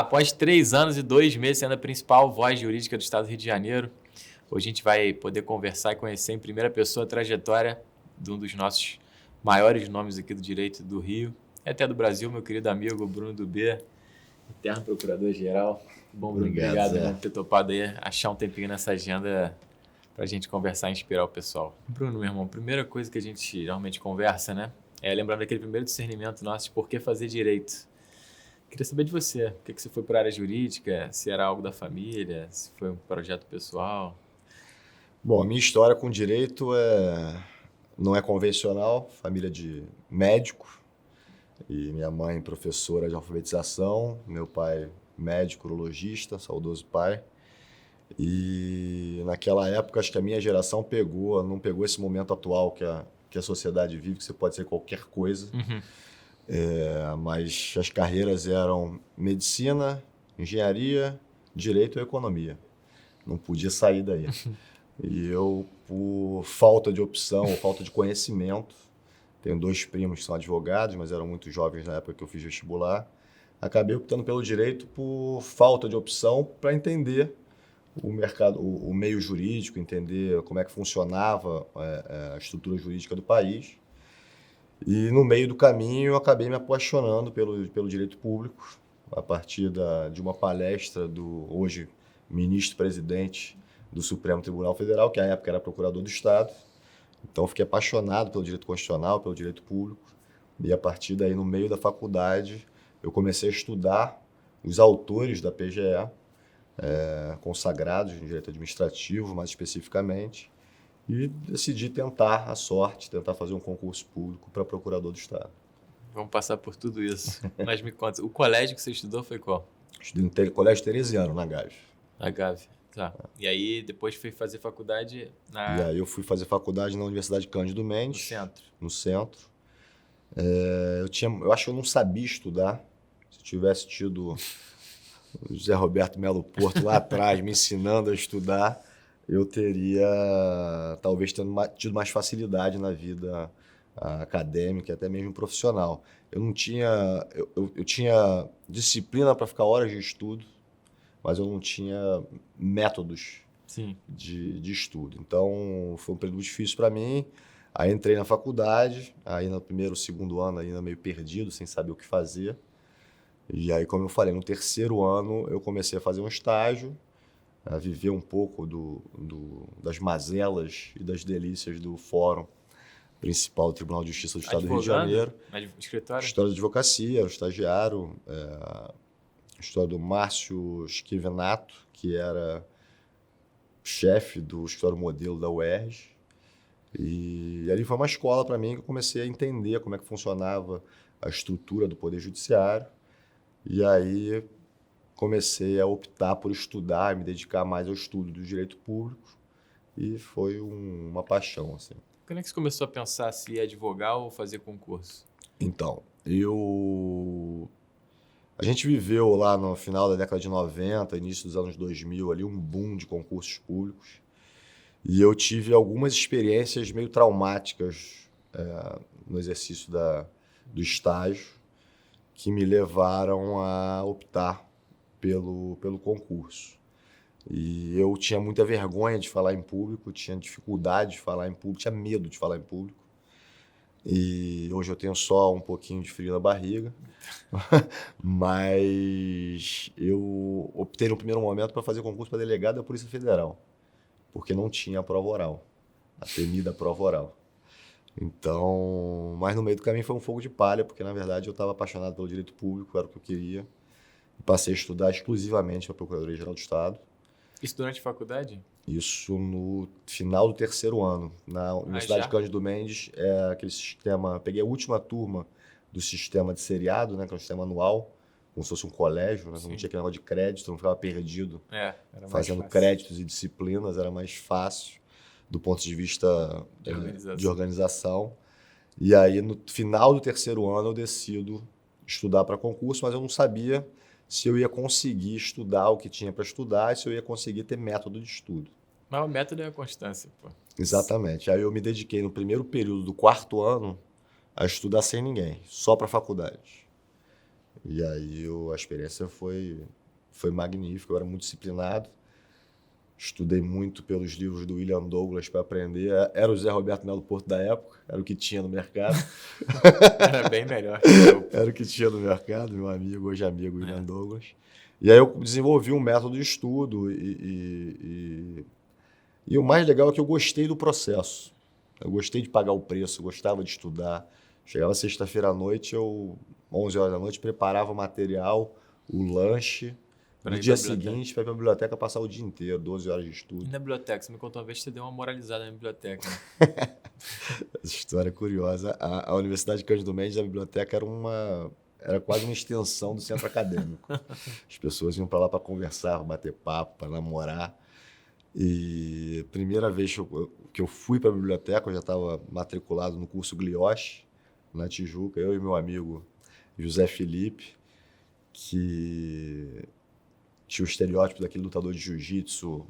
Após 3 anos e 2 meses sendo a principal voz jurídica do Estado do Rio de Janeiro, hoje a gente vai poder conversar e conhecer em primeira pessoa a trajetória de um dos nossos maiores nomes aqui do direito do Rio, e até do Brasil, meu querido amigo Bruno Dubê, eterno procurador-geral. Bom, Bruno, obrigado por ter topado aí, achar um tempinho nessa agenda para a gente conversar e inspirar o pessoal. Bruno, meu irmão, a primeira coisa que a gente realmente conversa, né, é lembrando daquele primeiro discernimento nosso de por que fazer direito. Queria saber de você, por que você foi para a área jurídica, se era algo da família, se foi um projeto pessoal? Bom, a minha história com direito não é convencional, família de médico, e minha mãe professora de alfabetização, meu pai médico, urologista, saudoso pai. E naquela época, acho que a minha geração não pegou esse momento atual que a sociedade vive, que você pode ser qualquer coisa. Mas as carreiras eram medicina, engenharia, direito ou economia. Não podia sair daí. E eu, por falta de opção, ou falta de conhecimento, tenho 2 primos que são advogados, mas eram muito jovens na época que eu fiz vestibular, acabei optando pelo direito por falta de opção para entender o mercado, o meio jurídico, entender como é que funcionava a estrutura jurídica do país. E no meio do caminho eu acabei me apaixonando pelo direito público, a partir de uma palestra do hoje ministro-presidente do Supremo Tribunal Federal, que à época era procurador do Estado. Então fiquei apaixonado pelo direito constitucional, pelo direito público. E a partir daí, no meio da faculdade, eu comecei a estudar os autores da PGE, consagrados em direito administrativo, mais especificamente, e decidi tentar a sorte, tentar fazer um concurso público para procurador do Estado. Vamos passar por tudo isso. Mas me conta, o colégio que você estudou foi qual? Estudei no Colégio Teresiano, na Gávea. Na Gávea, tá. E aí depois foi fazer faculdade E aí eu fui fazer faculdade na Universidade Cândido Mendes. No centro? No centro. Eu acho que eu não sabia estudar. Se tivesse tido o José Roberto Melo Porto lá atrás me ensinando a estudar, eu teria talvez tido mais facilidade na vida acadêmica, até mesmo profissional. Eu tinha disciplina para ficar horas de estudo, mas eu não tinha métodos de estudo. Então foi um período difícil para mim. Aí entrei na faculdade, aí no primeiro, segundo ano ainda meio perdido, sem saber o que fazer. E aí, como eu falei, no terceiro ano eu comecei a fazer um estágio, a viver um pouco das mazelas e das delícias do Fórum Principal do Tribunal de Justiça do Estado do Rio de Janeiro. Escritório? História de advocacia, era o estagiário, história do Márcio Schivenato, que era chefe do escritório modelo da UERJ. E ali foi uma escola para mim que eu comecei a entender como é que funcionava a estrutura do Poder Judiciário. E aí comecei a optar por estudar, me dedicar mais ao estudo do direito público. E foi uma paixão, assim. Quando é que você começou a pensar se ia advogar ou fazer concurso? Então, a gente viveu lá no final da década de 90, início dos anos 2000, ali um boom de concursos públicos. E eu tive algumas experiências meio traumáticas no exercício do estágio que me levaram a optar pelo concurso. E eu tinha muita vergonha de falar em público, tinha dificuldade de falar em público, tinha medo de falar em público. E hoje eu tenho só um pouquinho de frio na barriga, mas eu optei no primeiro momento para fazer concurso para delegado da Polícia Federal, porque não tinha a prova oral, a temida prova oral. Então, mas no meio do caminho foi um fogo de palha, porque na verdade eu estava apaixonado pelo direito público, era o que eu queria. Passei a estudar exclusivamente para a Procuradoria-Geral do Estado. Isso durante a faculdade? Isso no final do terceiro ano. Na Universidade Cândido Mendes, aquele sistema... Peguei a última turma do sistema de seriado, né, que é um sistema anual, como se fosse um colégio, né, não tinha aquele negócio de crédito, não ficava perdido fazendo créditos e disciplinas, era mais fácil do ponto de vista de organização. E aí, no final do terceiro ano, eu decido estudar para concurso, mas eu não sabia se eu ia conseguir estudar o que tinha para estudar e se eu ia conseguir ter método de estudo. Mas o método é a constância, pô. Exatamente. Aí eu me dediquei no primeiro período do quarto ano a estudar sem ninguém, só para a faculdade. E aí a experiência foi magnífica, eu era muito disciplinado. Estudei muito pelos livros do William Douglas para aprender. Era o Zé Roberto Melo Porto da época, era o que tinha no mercado. Era bem melhor. Era o que tinha no mercado, meu amigo, hoje amigo William Douglas. E aí eu desenvolvi um método de estudo e o mais legal é que eu gostei do processo. Eu gostei de pagar o preço, eu gostava de estudar. Chegava sexta-feira à noite, 11 horas da noite, preparava o material, o lanche. Pra No ir dia pra biblioteca. seguinte, para ir para a biblioteca passar o dia inteiro, 12 horas de E estudo. na biblioteca? Você me contou uma vez que você deu uma moralizada na biblioteca. Né? Essa história é curiosa. A Universidade Cândido Mendes, a biblioteca era quase uma extensão do centro acadêmico. As pessoas iam para lá para conversar, bater papo, para namorar. E primeira vez que eu fui para a biblioteca, eu já estava matriculado no curso Glioche, na Tijuca, eu e meu amigo José Felipe, que tinha o estereótipo daquele lutador de jiu-jitsu,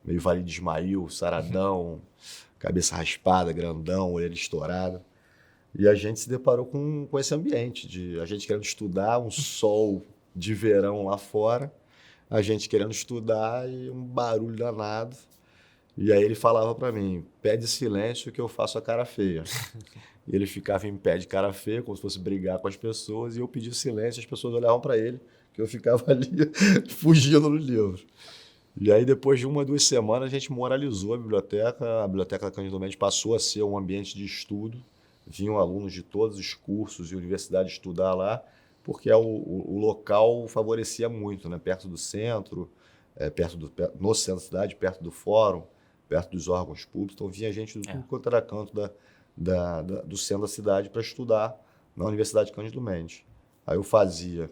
meio Vale de Ismail, saradão, cabeça raspada, grandão, orelha estourada. E a gente se deparou com esse ambiente, de a gente querendo estudar, um sol de verão lá fora, a gente querendo estudar e um barulho danado. E aí ele falava para mim, pede silêncio que eu faço a cara feia. E ele ficava em pé de cara feia, como se fosse brigar com as pessoas, e eu pedia silêncio, as pessoas olhavam para ele, que eu ficava ali fugindo do livro. E aí, depois de 1 ou 2 semanas, a gente moralizou a Biblioteca da Cândido Mendes passou a ser um ambiente de estudo, vinham alunos de todos os cursos e universidades estudar lá, porque o local favorecia muito, né? Perto do centro, no centro da cidade, perto do fórum, perto dos órgãos públicos, então vinha gente de tudo quanto era canto do centro da cidade para estudar na Universidade Cândido Mendes. Aí eu fazia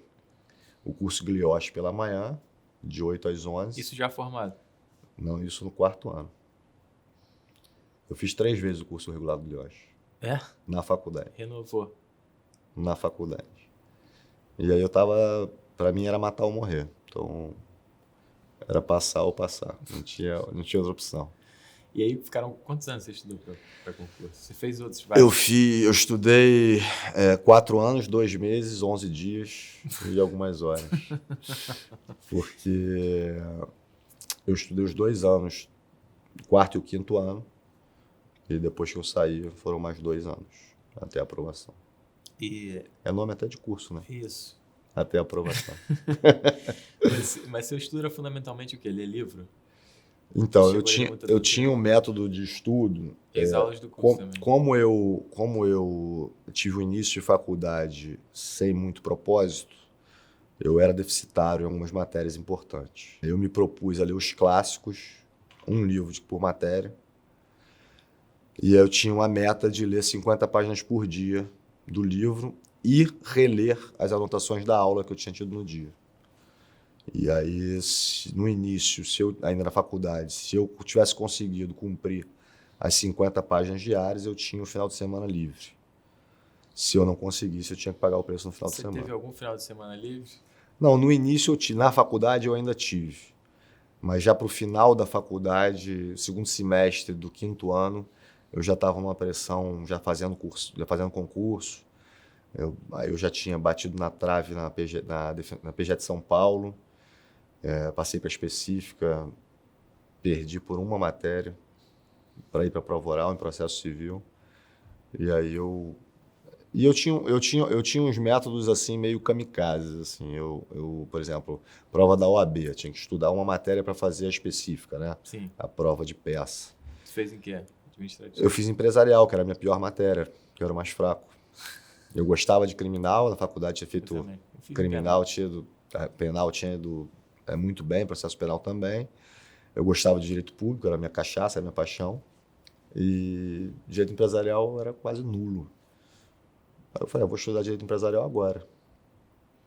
o curso Glioche pela manhã, de 8 às 11. Isso já formado? Não, isso no 4º ano. Eu fiz 3 vezes o curso regular do Glioche. É? Na faculdade. Renovou. Na faculdade. E aí para mim era matar ou morrer. Então, era passar ou passar. Não tinha outra opção. E aí ficaram... Quantos anos você estudou para concurso? Você fez outros vários? Eu estudei 4 anos, 2 meses, 11 dias e algumas horas. Porque eu estudei os 2 anos, o 4º e o 5º ano, e depois que eu saí foram mais 2 anos, até a aprovação. É nome até de curso, né? Isso. Até a aprovação. Mas seu estudo era fundamentalmente o quê? Ler livro? Então, eu tinha um método de estudo. As aulas do curso também. Como eu tive o início de faculdade sem muito propósito, eu era deficitário em algumas matérias importantes. Eu me propus a ler os clássicos, um livro por matéria, e eu tinha uma meta de ler 50 páginas por dia do livro e reler as anotações da aula que eu tinha tido no dia. E aí, no início, ainda na faculdade, se eu tivesse conseguido cumprir as 50 páginas diárias, eu tinha o final de semana livre. Se eu não conseguisse, eu tinha que pagar o preço no final de semana. Você teve algum final de semana livre? Não, no início, na faculdade, eu ainda tive. Mas já para o final da faculdade, segundo semestre do 5º ano, eu já estava numa pressão, já fazendo concurso. Aí eu já tinha batido na trave na PG de São Paulo. Passei para a específica, perdi por uma matéria para ir para a prova oral em processo civil. E aí eu tinha uns métodos assim meio kamikazes, assim. Por exemplo, prova da OAB, eu tinha que estudar uma matéria para fazer a específica, né? Sim. A prova de peça. Você fez em quê? Eu fiz empresarial, que era a minha pior matéria, que eu era o mais fraco. Eu gostava de criminal, na faculdade tinha feito criminal, penal tinha ido muito bem, processo penal também. Eu gostava de direito público, era a minha cachaça, era a minha paixão. E direito empresarial era quase nulo. Aí eu falei, vou estudar direito empresarial agora.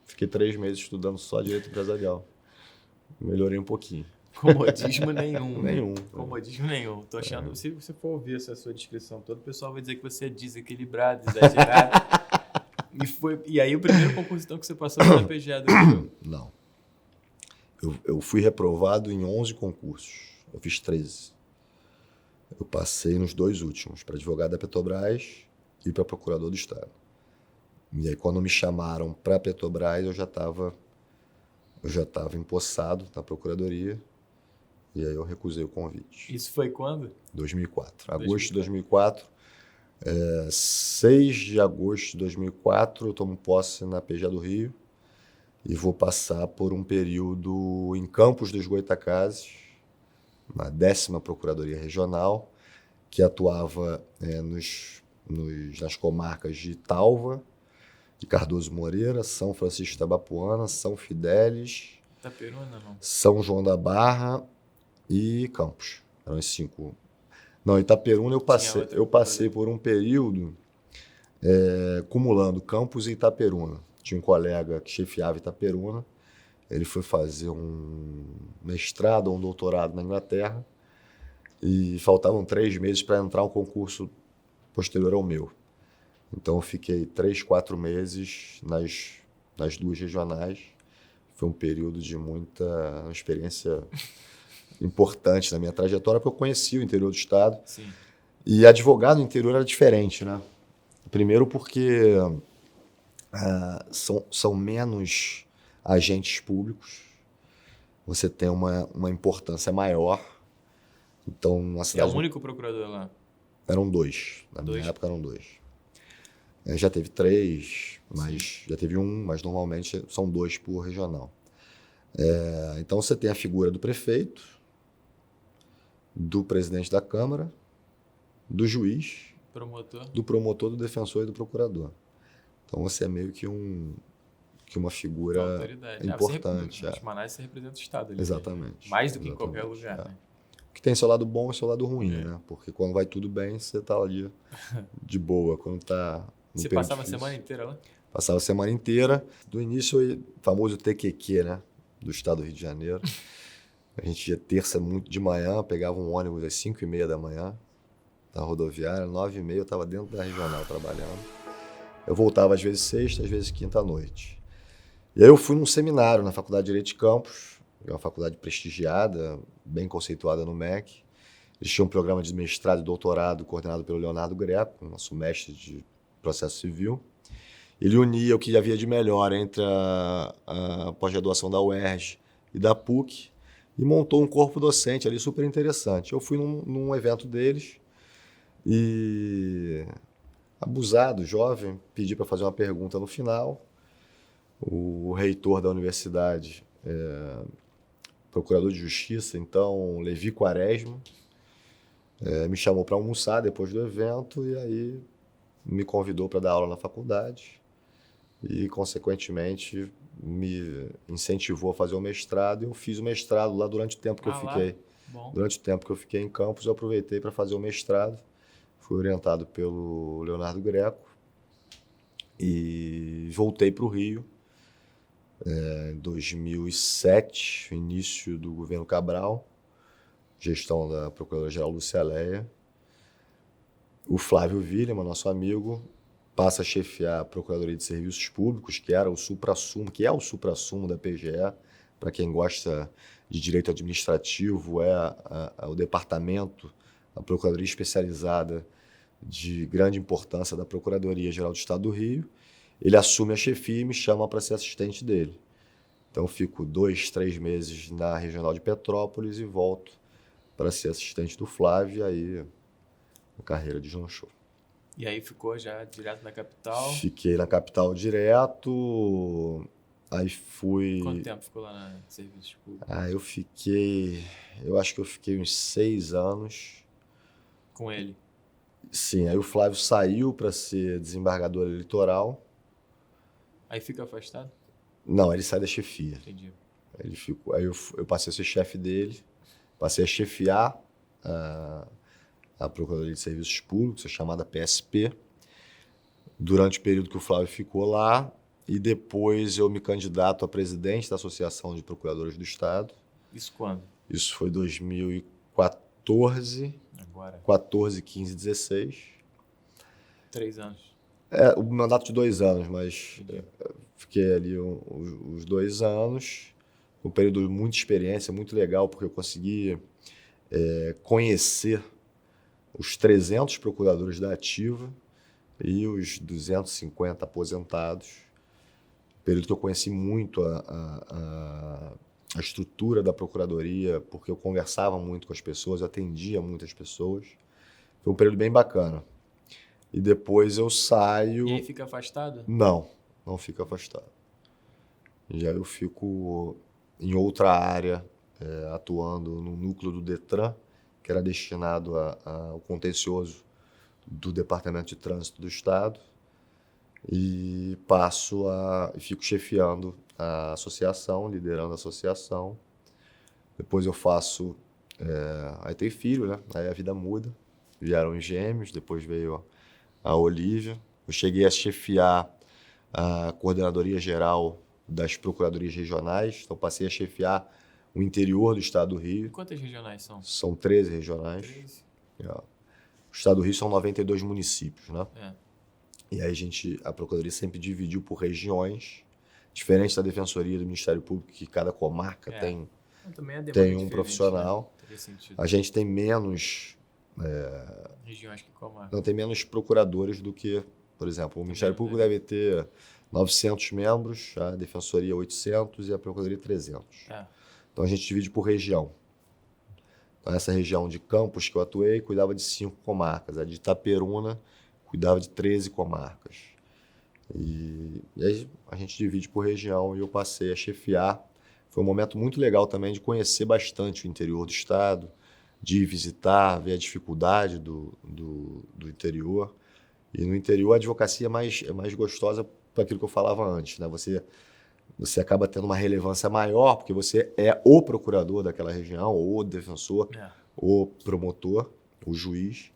Fiquei 3 meses estudando só direito empresarial. Melhorei um pouquinho. Comodismo nenhum. Nenhum. Comodismo nenhum. Tô achando, se você for ouvir essa sua descrição toda, o pessoal vai dizer que você é desequilibrado, exagerado. E aí o primeiro concurso então, que você passou foi na PGA do Rio? Não. Eu fui reprovado em 11 concursos. Eu fiz 13. Eu passei nos 2 últimos, para advogado da Petrobras e para procurador do Estado. E aí, quando me chamaram para a Petrobras, eu já estava empossado na procuradoria. E aí eu recusei o convite. Isso foi quando? 2004. Agosto de 2004. 6 de agosto de 2004, eu tomo posse na PJ do Rio e vou passar por um período em Campos dos Goytacazes, na 10ª Procuradoria Regional, que atuava nas comarcas de Talva, de Cardoso Moreira, São Francisco de Itabapoana, São Fidélis, Itaperuna, não? São João da Barra e Campos. Eram os 5. Não, Itaperuna eu passei por um período cumulando Campos e Itaperuna. Tinha um colega que chefiava Itaperuna, ele foi fazer um mestrado ou um doutorado na Inglaterra e faltavam 3 meses para entrar um concurso posterior ao meu. Então eu fiquei 3, 4 meses nas 2 regionais. Foi um período de muita experiência importante na minha trajetória, porque eu conheci o interior do estado. Sim. E advogado no interior era diferente, né? Primeiro porque são menos agentes públicos, você tem uma importância maior. Então, uma Você é o cidade... único procurador lá? Eram 2. Na minha época eram 2. Já teve 3, mas já teve 1, mas normalmente são 2 por regional. Então você tem a figura do prefeito, do presidente da Câmara, do juiz, do promotor, do defensor e do procurador. Então você é meio que uma figura importante. Em Manaus você representa o Estado ali. Exatamente. Mais do que em qualquer lugar. Né? Que tem seu lado bom e seu lado ruim, né? Porque quando vai tudo bem, você tá ali de boa. Quando tá no Você passava a semana inteira lá? Passava a semana inteira. Do início, o famoso TQQ, né? Do estado do Rio de Janeiro. A gente ia terça muito de manhã, pegava um ônibus às 5h30 da manhã, da rodoviária, 9h30 eu estava dentro da regional trabalhando. Eu voltava às vezes sexta, às vezes quinta à noite. E aí eu fui num seminário na Faculdade de Direito de Campos, é uma faculdade prestigiada, bem conceituada no MEC. Eles tinham um programa de mestrado e doutorado coordenado pelo Leonardo Greco, nosso mestre de processo civil. Ele unia o que havia de melhor entre a pós-graduação da UERJ e da PUC e montou um corpo docente ali super interessante. Eu fui num evento deles e, abusado, jovem, pedi para fazer uma pergunta no final. O reitor da universidade, procurador de justiça, então, Levi Quaresma, me chamou para almoçar depois do evento e aí me convidou para dar aula na faculdade e, consequentemente, me incentivou a fazer o mestrado. E eu fiz o mestrado lá durante o tempo que eu fiquei. Durante o tempo que eu fiquei em Campos, eu aproveitei para fazer o mestrado. Fui orientado pelo Leonardo Greco e voltei para o Rio em 2007, início do governo Cabral, gestão da Procuradora-Geral Lúcia Leia. O Flávio William, nosso amigo, passa a chefiar a Procuradoria de Serviços Públicos, que era o suprassumo, que é o suprassumo da PGE. Para quem gosta de direito administrativo, o departamento, a Procuradoria Especializada de grande importância da Procuradoria-Geral do Estado do Rio. Ele assume a chefia e me chama para ser assistente dele. Então, eu fico 2, 3 meses na Regional de Petrópolis e volto para ser assistente do Flávio, e aí a carreira deslanchou. E aí ficou já direto na capital? Fiquei na capital direto, aí fui... Quanto tempo ficou lá no serviço público? Eu acho que eu fiquei uns 6 anos. Com ele? Sim, aí o Flávio saiu para ser desembargador eleitoral. Aí fica afastado? Não, ele sai da chefia. Entendi. Ele ficou, aí eu passei a ser chefe dele, passei a chefiar a Procuradoria de Serviços Públicos, a chamada PSP, durante o período que o Flávio ficou lá, e depois eu me candidato a presidente da Associação de Procuradores do Estado. Isso quando? Isso foi 2014. Agora? 14, 15, 16. 3 anos. O mandato de 2 anos, mas fiquei ali os 2 anos, um período de muita experiência, muito legal, porque eu consegui conhecer os 300 procuradores da ativa. e os 250 aposentados. Período que eu conheci muito a estrutura da procuradoria, porque eu conversava muito com as pessoas, eu atendia muitas pessoas. Foi um período bem bacana. E depois eu saio... E aí fica afastado? Não fico afastado. Já eu fico em outra área, atuando no núcleo do Detran, que era destinado ao contencioso do Departamento de Trânsito do Estado, e fico chefiando a associação, liderando a associação. Depois eu faço... aí tem filho, né? Aí a vida muda. Vieram os gêmeos, depois veio a Olívia. Eu cheguei a chefiar a coordenadoria geral das procuradorias regionais, então passei a chefiar o interior do estado do Rio. Quantas regionais são? São 13 regionais. 13? O estado do Rio são 92 municípios, né? É. E aí a procuradoria sempre dividiu por regiões, diferente da defensoria do Ministério Público, que cada comarca tem um profissional. Né? A gente tem menos... regiões que comarca. Não, tem menos procuradores do que, por exemplo, o Ministério Público deve ter 900 membros, a Defensoria 800 e a Procuradoria 300. Então a gente divide por região. Então essa região de Campos que eu atuei cuidava de 5 comarcas, a de Itaperuna cuidava de 13 comarcas. E aí a gente divide por região e eu passei a chefiar. Foi um momento muito legal também de conhecer bastante o interior do estado, de visitar, ver a dificuldade do interior. E no interior a advocacia é mais gostosa para aquilo que eu falava antes, né? Você acaba tendo uma relevância maior, porque você é o procurador daquela região, ou o defensor, o promotor, o juiz.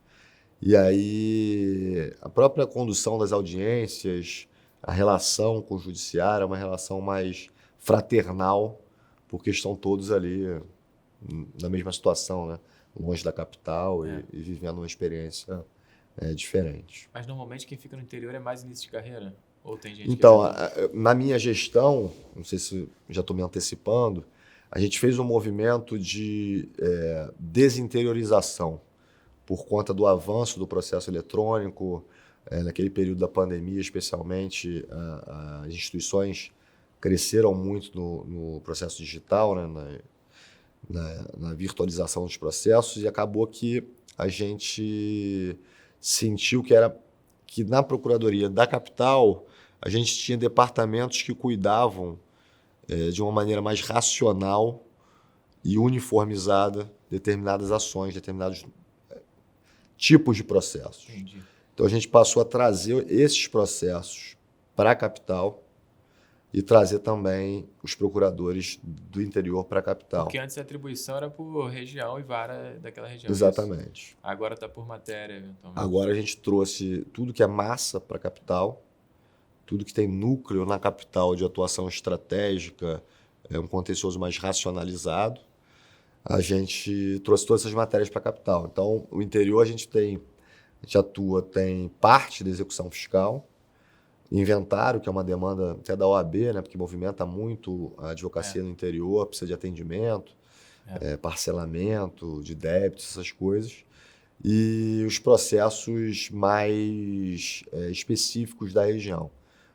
E aí a própria condução das audiências, a relação com o judiciário é uma relação mais fraternal, porque estão todos ali na mesma situação, né? Longe da capital e vivendo uma experiência diferente. Mas normalmente quem fica no interior é mais início de carreira? Ou tem gente então, na minha gestão, não sei se já estou me antecipando, a gente fez um movimento de desinteriorização por conta do avanço do processo eletrônico. Naquele período da pandemia, especialmente, as instituições cresceram muito no processo digital, né? Na virtualização dos processos, e acabou que a gente sentiu que na Procuradoria da Capital a gente tinha departamentos que cuidavam de uma maneira mais racional e uniformizada determinadas ações, determinados tipos de processos. Entendi. Então a gente passou a trazer esses processos para a capital e trazer também os procuradores do interior para a capital. Porque antes a atribuição era por região e vara daquela região. Exatamente. Isso. Agora está por matéria, eventualmente. Agora a gente trouxe tudo que é massa para a capital, tudo que tem núcleo na capital de atuação estratégica, um contencioso mais racionalizado. A gente trouxe todas essas matérias para a capital. Então, o interior a gente tem parte da execução fiscal, inventário, que é uma demanda até da OAB, né, porque movimenta muito a advocacia no interior, precisa de atendimento, parcelamento de débitos, essas coisas. E os processos mais específicos da região.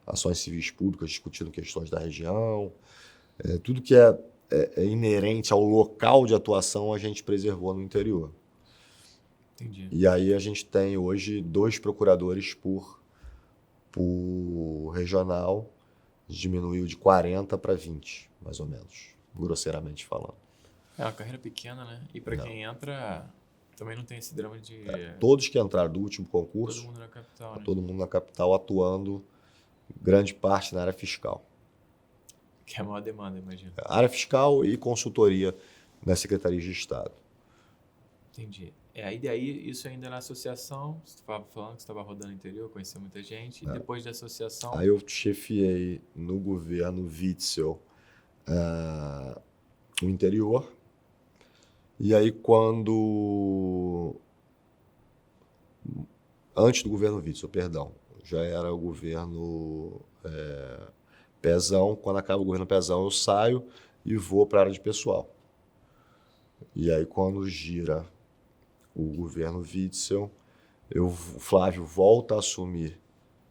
Ações civis públicas discutindo questões da região. Tudo que é inerente ao local de atuação a gente preservou no interior. Entendi. E aí a gente tem hoje 2 procuradores por regional, diminuiu de 40 para 20, mais ou menos, grosseiramente falando. É uma carreira pequena, né? E para quem entra, também não tem esse drama de... Todos que entraram do último concurso, todo mundo na capital, né? Todo mundo na capital atuando, grande parte na área fiscal. Que é a maior demanda, imagino. Área fiscal e consultoria nas secretarias de Estado. Entendi. E daí, isso ainda na associação, você estava falando que você estava rodando no interior, conheceu muita gente, e depois da associação... Aí eu chefiei no governo Witzel o interior, e aí antes do governo Witzel, perdão, já era o governo Pezão. Quando acaba o governo Pezão, eu saio e vou para a área de pessoal. E aí, quando gira o governo Witzel, O Flávio volta a assumir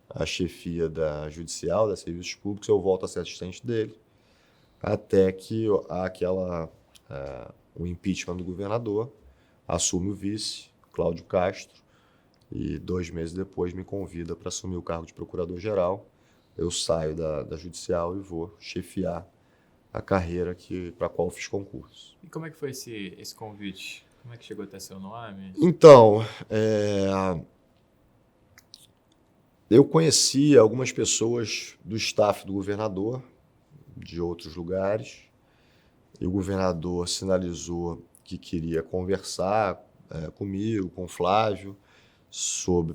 a chefia da Judicial, da Serviços Públicos, eu volto a ser assistente dele, até que o impeachment do governador, assume o vice, Cláudio Castro, e 2 meses depois me convida para assumir o cargo de procurador-geral. Eu saio da Judicial e vou chefiar a carreira para a qual eu fiz concurso. E como é que foi esse convite? Como é que chegou até seu nome? Então, eu conheci algumas pessoas do staff do governador, de outros lugares, e o governador sinalizou que queria conversar comigo, com o Flávio,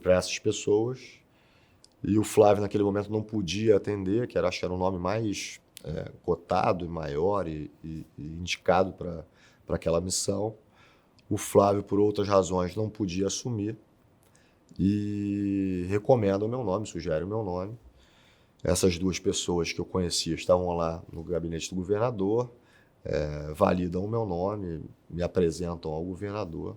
para essas pessoas. E o Flávio, naquele momento, não podia atender, acho que era o nome mais cotado e maior e indicado para aquela missão. O Flávio, por outras razões, não podia assumir e recomenda o meu nome, sugere o meu nome. Essas 2 pessoas que eu conhecia estavam lá no gabinete do governador, validam o meu nome, me apresentam ao governador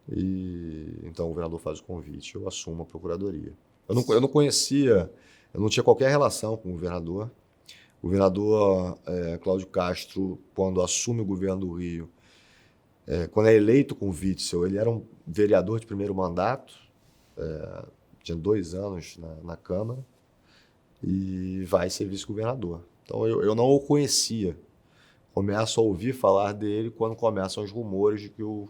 e então o governador faz o convite, eu assumo a procuradoria. Eu não conhecia, eu não tinha qualquer relação com o governador. O governador Cláudio Castro, quando assume o governo do Rio, quando é eleito com o Witzel, ele era um vereador de primeiro mandato, tinha 2 anos na Câmara, e vai ser vice-governador. Então eu não o conhecia. Começo a ouvir falar dele quando começam os rumores de que o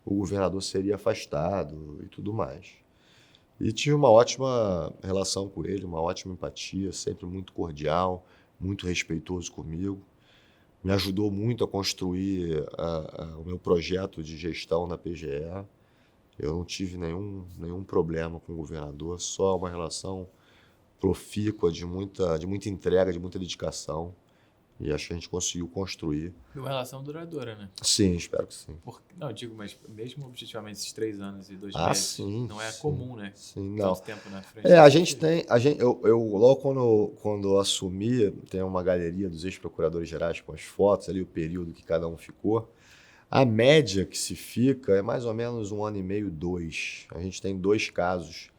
governador seria afastado e tudo mais. E tive uma ótima relação com ele, uma ótima empatia, sempre muito cordial, muito respeitoso comigo. Me ajudou muito a construir o meu projeto de gestão na PGE. Eu não tive nenhum problema com o governador, só uma relação profícua, de muita entrega, de muita dedicação. E acho que a gente conseguiu construir. Uma relação duradoura, né? Sim, espero que sim. Não, eu digo, mas mesmo objetivamente esses 3 anos e 2 meses, sim, não é sim, comum, né? Sim, não. Tanto tempo na frente. Eu logo quando eu assumi, tem uma galeria dos ex-procuradores gerais com as fotos, ali o período que cada um ficou. A média que se fica é mais ou menos 1 ano e meio, 2. A gente tem 2 casos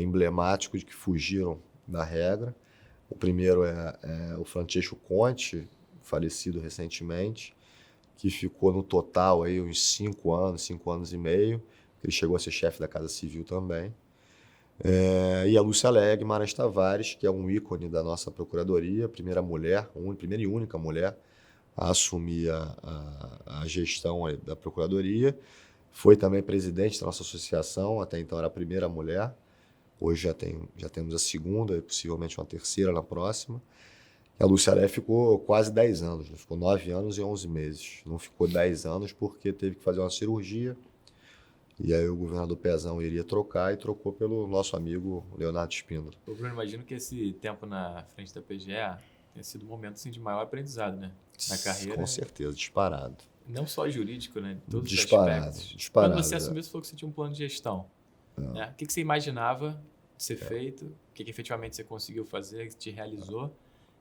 emblemáticos que fugiram da regra. O primeiro é o Francesco Conte, falecido recentemente, que ficou no total aí uns 5 anos e meio. Ele chegou a ser chefe da Casa Civil também. E a Lúcia Alegre Maras Tavares, que é um ícone da nossa procuradoria, primeira e única mulher a assumir a gestão da procuradoria. Foi também presidente da nossa associação, até então era a primeira mulher. Hoje já temos a segunda e possivelmente uma terceira na próxima. A Lúcia Alegre ficou quase 10 anos, né? Ficou 9 anos e 11 meses. Não ficou 10 anos porque teve que fazer uma cirurgia. E aí o governador Pezão iria trocar e trocou pelo nosso amigo Leonardo Spínola. Ô, Bruno, imagino que esse tempo na frente da PGE tenha sido um momento assim, de maior aprendizado, né? Na carreira. Com certeza, disparado. Não só jurídico, né? Todos disparado, os aspectos. Disparado. Quando você assumiu, você falou que você tinha um plano de gestão. Né? O que você imaginava de ser feito? O que efetivamente você conseguiu fazer, que te realizou?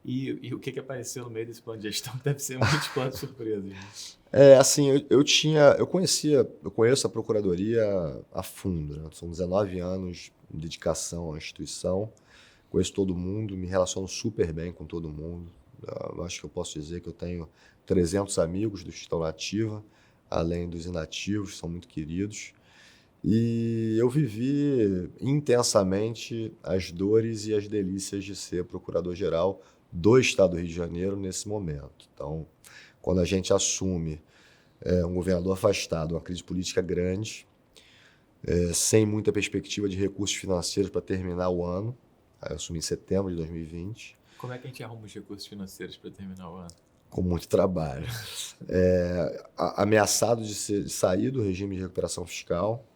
E o que apareceu no meio desse plano de gestão? Deve ser muitos planos surpresas. Né? Assim, eu conheço a Procuradoria a fundo, né? São 19 anos de dedicação à instituição, conheço todo mundo, me relaciono super bem com todo mundo. Eu acho que eu posso dizer que eu tenho 300 amigos dos que estão na ativa, além dos inativos, são muito queridos. E eu vivi intensamente as dores e as delícias de ser procurador-geral do Estado do Rio de Janeiro nesse momento. Então, quando a gente assume um governador afastado, uma crise política grande, sem muita perspectiva de recursos financeiros para terminar o ano, eu assumi em setembro de 2020. Como é que a gente arruma os recursos financeiros para terminar o ano? Com muito trabalho. Ameaçado de sair do regime de recuperação fiscal,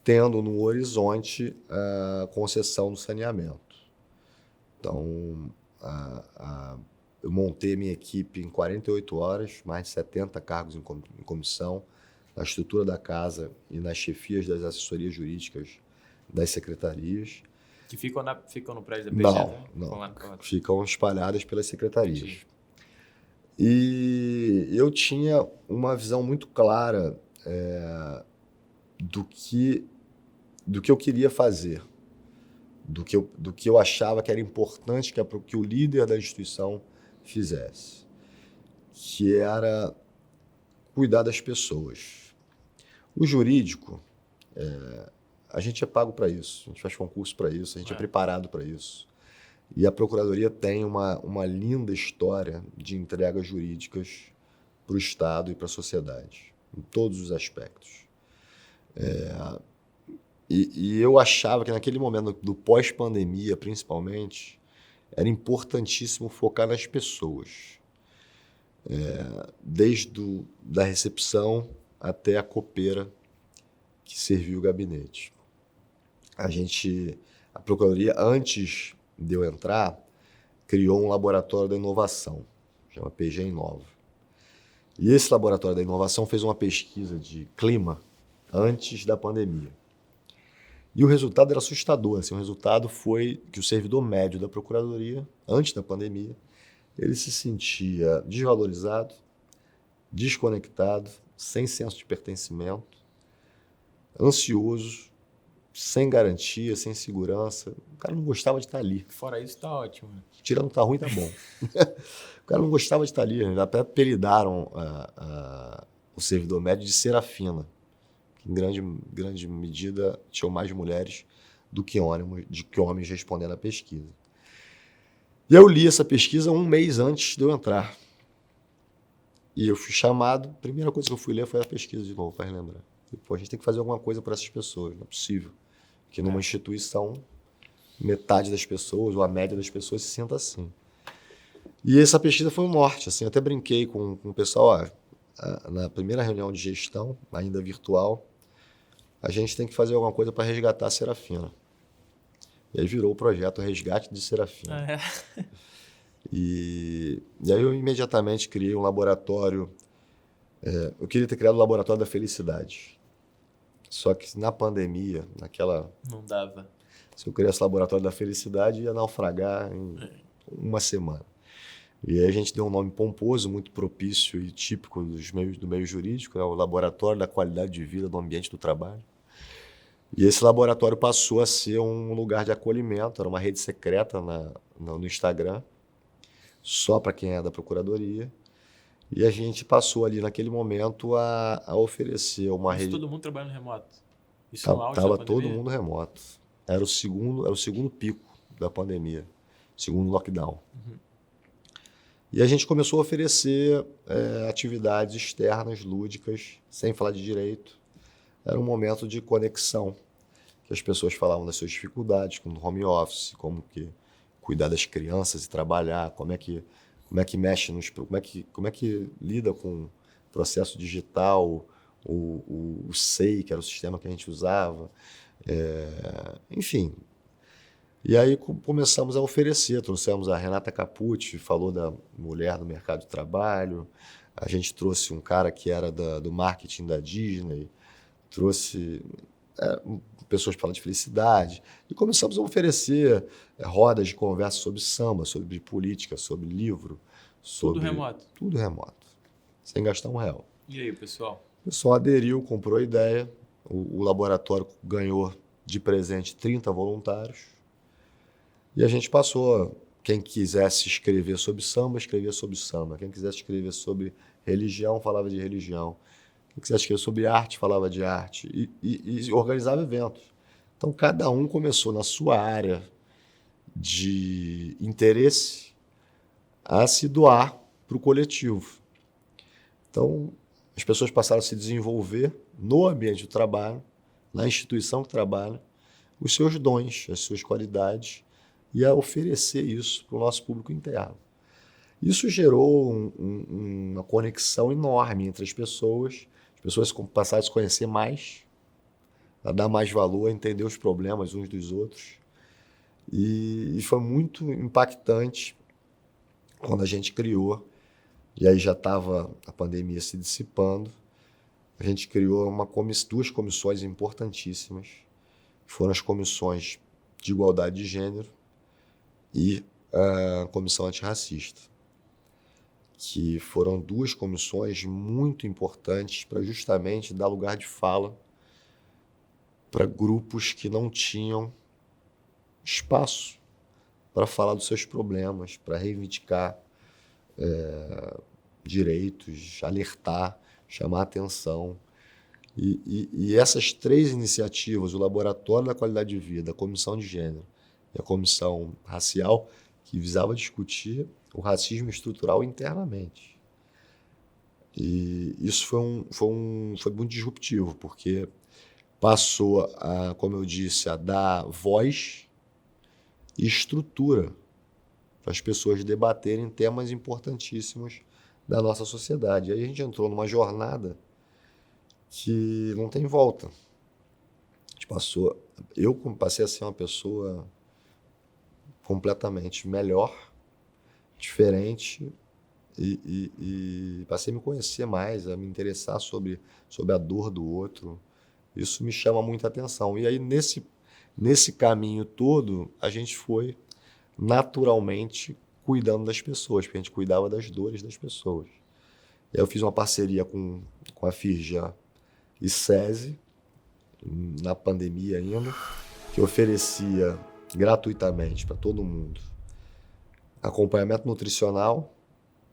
tendo no horizonte a concessão do saneamento. Então, eu montei minha equipe em 48 horas, mais de 70 cargos em comissão, na estrutura da casa e nas chefias das assessorias jurídicas das secretarias. Que ficam no prédio da PGE? Não. Ficam espalhadas pelas secretarias. Entendi. E eu tinha uma visão muito clara do que do que eu queria fazer, do que eu achava que era importante que o líder da instituição fizesse, que era cuidar das pessoas. O jurídico, a gente é pago para isso, a gente faz concurso para isso, a gente é preparado para isso. E a Procuradoria tem uma linda história de entregas jurídicas para o Estado e para a sociedade, em todos os aspectos. E eu achava que naquele momento do pós-pandemia, principalmente, era importantíssimo focar nas pessoas. Desde da recepção até a copeira que serviu o gabinete. A Procuradoria, antes de eu entrar, criou um laboratório da inovação, chama PG Inova. E esse laboratório da inovação fez uma pesquisa de clima antes da pandemia. E o resultado era assustador. Assim, o resultado foi que o servidor médio da Procuradoria, antes da pandemia, ele se sentia desvalorizado, desconectado, sem senso de pertencimento, ansioso, sem garantia, sem segurança. O cara não gostava de estar ali. Fora isso, tá ótimo. Né? Tirando tá ruim, tá bom. O cara não gostava de estar ali. Até apelidaram o servidor médio de Serafina, que em grande medida tinham mais mulheres do que homens respondendo à pesquisa. E eu li essa pesquisa um mês antes de eu entrar. E eu fui chamado, a primeira coisa que eu fui ler foi a pesquisa de novo, para relembrar. E, a gente tem que fazer alguma coisa para essas pessoas, não é possível. Porque numa instituição, metade das pessoas, ou a média das pessoas, se senta assim. E essa pesquisa foi um norte, assim, eu até brinquei com o pessoal, na primeira reunião de gestão, ainda virtual, a gente tem que fazer alguma coisa para resgatar a Serafina. E aí virou o projeto Resgate de Serafina. E aí eu imediatamente criei um laboratório. Eu queria ter criado o Laboratório da Felicidade. Só que na pandemia, não dava. Se eu criasse o Laboratório da Felicidade, ia naufragar em uma semana. E aí a gente deu um nome pomposo, muito propício e típico do meio jurídico, o Laboratório da Qualidade de Vida do Ambiente do Trabalho. E esse laboratório passou a ser um lugar de acolhimento, era uma rede secreta no Instagram, só para quem é da Procuradoria. E a gente passou ali, naquele momento, a oferecer uma rede... todo mundo trabalhando remoto? Isso no auge da Estava pandemia? todo mundo remoto. Era o segundo pico da pandemia, segundo lockdown. Uhum. E a gente começou a oferecer atividades externas, lúdicas, sem falar de direito. Era um momento de conexão, que as pessoas falavam das suas dificuldades, como no home office, como que cuidar das crianças e trabalhar, como é que mexe como é que lida com o processo digital, o SEI, que era o sistema que a gente usava, enfim. E aí começamos a oferecer, trouxemos a Renata Capucci, falou da mulher do mercado de trabalho, a gente trouxe um cara que era do marketing da Disney, trouxe pessoas que falam de felicidade, e começamos a oferecer rodas de conversa sobre samba, sobre política, sobre livro. Tudo remoto? Tudo remoto, sem gastar R$1. E aí, pessoal? O pessoal aderiu, comprou a ideia, o laboratório ganhou de presente 30 voluntários, e a gente passou, quem quisesse escrever sobre samba, escrevia sobre samba, quem quisesse escrever sobre religião, falava de religião, quem quisesse escrever sobre arte, falava de arte, e organizava eventos. Então, cada um começou na sua área de interesse a se doar para o coletivo. Então, as pessoas passaram a se desenvolver no ambiente do trabalho, na instituição que trabalha, os seus dons, as suas qualidades, e a oferecer isso para o nosso público interno. Isso gerou uma conexão enorme entre as pessoas passaram a se conhecer mais, a dar mais valor, a entender os problemas uns dos outros. E foi muito impactante quando a gente criou, e aí já estava a pandemia se dissipando, a gente criou duas comissões importantíssimas, que foram as comissões de igualdade de gênero e a comissão antirracista, que foram duas comissões muito importantes para justamente dar lugar de fala para grupos que não tinham espaço para falar dos seus problemas, para reivindicar direitos, alertar, chamar atenção. E essas 3 iniciativas, o Laboratório da Qualidade de Vida, a Comissão de Gênero e a Comissão Racial, que visava discutir o racismo estrutural internamente. E isso foi muito disruptivo, porque passou a, como eu disse, a dar voz e estrutura para as pessoas debaterem temas importantíssimos da nossa sociedade. Aí a gente entrou numa jornada que não tem volta. Eu passei a ser uma pessoa completamente melhor, diferente, e passei a me conhecer mais, a me interessar sobre a dor do outro. Isso me chama muita atenção. E aí, nesse caminho todo, a gente foi naturalmente cuidando das pessoas, porque a gente cuidava das dores das pessoas. E aí eu fiz uma parceria com a Firjan e SESI, na pandemia ainda, que oferecia gratuitamente para todo mundo acompanhamento nutricional,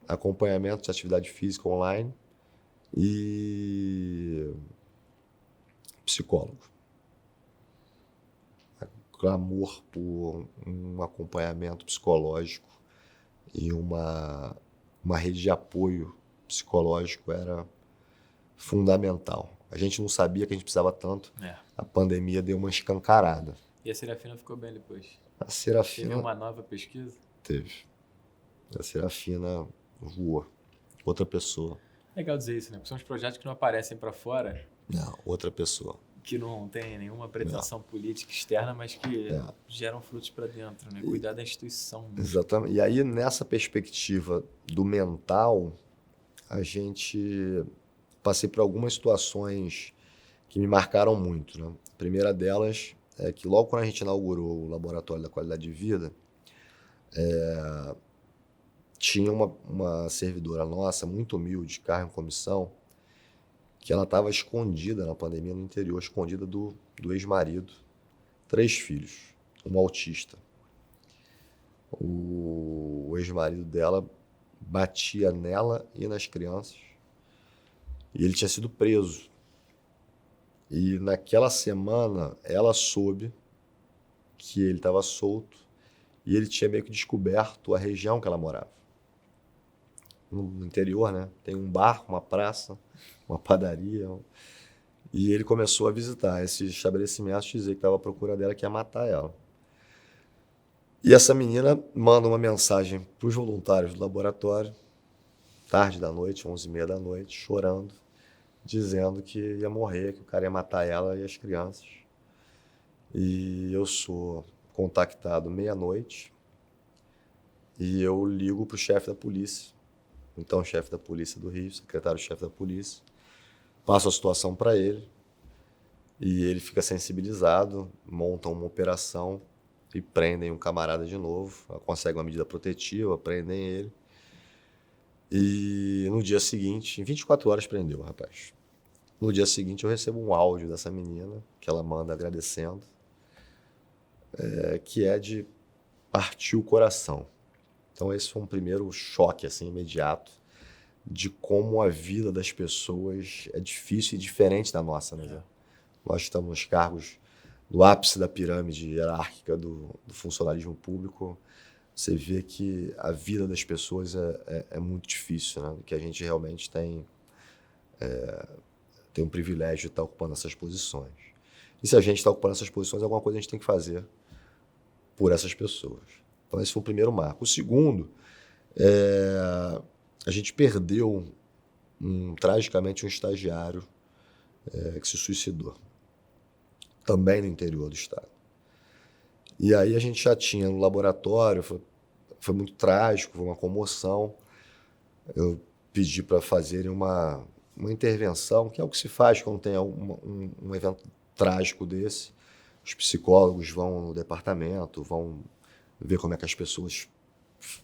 acompanhamento de atividade física online e psicólogo. Clamor por um acompanhamento psicológico e uma rede de apoio psicológico era fundamental. A gente não sabia que a gente precisava tanto. A pandemia deu uma escancarada. E a Serafina ficou bem depois? A Serafina... Teve uma nova pesquisa? Teve. A Serafina voou. Outra pessoa. Legal dizer isso, né? Porque são os projetos que não aparecem para fora. Não, outra pessoa. Que não tem nenhuma pretensão política externa, mas que geram frutos para dentro, né? Cuidar da instituição. Mesmo. Exatamente. E aí, nessa perspectiva do mental, a gente... Passei por algumas situações que me marcaram muito, né? A primeira delas é que logo quando a gente inaugurou o Laboratório da Qualidade de Vida, tinha uma servidora nossa, muito humilde, cargo em comissão, que ela estava escondida na pandemia no interior, escondida do ex-marido, 3 filhos, um autista. O ex-marido dela batia nela e nas crianças, e ele tinha sido preso. E naquela semana ela soube que ele estava solto e ele tinha meio que descoberto a região que ela morava. No interior, né? Tem um bar, uma praça, uma padaria. E ele começou a visitar esses estabelecimentos, dizer que estava à procura dela, que ia matar ela. E essa menina manda uma mensagem para os voluntários do laboratório, tarde da noite, 11h30 da noite, chorando, dizendo que ia morrer, que o cara ia matar ela e as crianças. E eu sou contactado meia-noite e eu ligo para o chefe da polícia, então chefe da polícia do Rio, secretário-chefe da polícia, passo a situação para ele e ele fica sensibilizado, montam uma operação e prendem um camarada de novo, conseguem uma medida protetiva, prendem ele. E no dia seguinte, em 24 horas prendeu o rapaz. No dia seguinte eu recebo um áudio dessa menina, que ela manda agradecendo, que é de partir o coração. Então esse foi um primeiro choque assim, imediato de como a vida das pessoas é difícil e diferente da nossa. Né? Nós estamos nos cargos do ápice da pirâmide hierárquica do funcionalismo público. Você vê que a vida das pessoas é muito difícil, né? Que a gente realmente tem um privilégio de estar ocupando essas posições. E se a gente está ocupando essas posições, alguma coisa a gente tem que fazer por essas pessoas. Então esse foi o primeiro marco. O segundo, a gente perdeu tragicamente um estagiário que se suicidou, também no interior do estado. E aí a gente já tinha no laboratório, foi muito trágico, foi uma comoção. Eu pedi para fazerem uma intervenção, que é o que se faz quando tem um evento trágico desse. Os psicólogos vão no departamento, vão ver como é que as pessoas